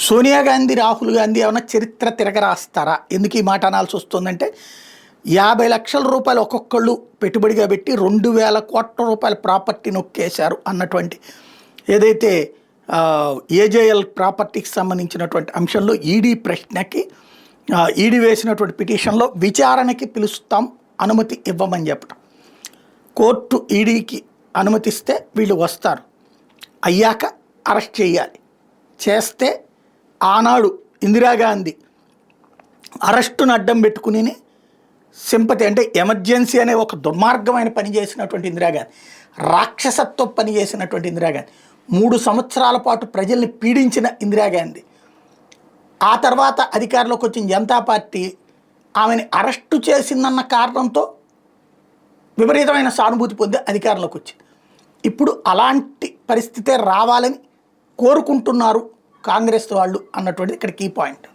సోనియా గాంధీ రాహుల్ గాంధీ ఏమైనా చరిత్ర తిరగరాస్తారా? ఎందుకు ఈ మాట అనాల్సి వస్తుందంటే 50 లక్షల రూపాయలు ఒక్కొక్కళ్ళు పెట్టుబడిగా పెట్టి 2,000 కోట్ల రూపాయల ప్రాపర్టీ నొక్కేశారు అన్నటువంటి ఏదైతే ఏజేఎల్ ప్రాపర్టీకి సంబంధించినటువంటి అంశంలో ఈడీ ప్రశ్నకి ఈడీ వేసినటువంటి పిటిషన్లో విచారణకి పిలుస్తాం, అనుమతి ఇవ్వమని చెప్పడం. కోర్టు ఈడీకి అనుమతిస్తే వీళ్ళు వస్తారు, అయ్యాక అరెస్ట్ చేయాలి. చేస్తే ఆనాడు ఇందిరాగాంధీ అరెస్టును అడ్డం పెట్టుకుని సింపతి అంటే ఎమర్జెన్సీ అనే ఒక దుర్మార్గమైన పని చేసినటువంటి ఇందిరాగాంధీ, రాక్షసత్వం పని చేసినటువంటి ఇందిరాగాంధీ, 3 సంవత్సరాల పాటు ప్రజల్ని పీడించిన ఇందిరాగాంధీ, ఆ తర్వాత అధికారంలోకి వచ్చిన జనతా పార్టీ ఆమెని అరెస్టు చేసిందన్న కారణంతో విపరీతమైన సానుభూతి పొంది అధికారంలోకి వచ్చింది. ఇప్పుడు అలాంటి పరిస్థితే రావాలని కోరుకుంటున్నారు కాంగ్రెస్ వాళ్ళు అన్నటువంటిది ఇక్కడ కీ పాయింట్.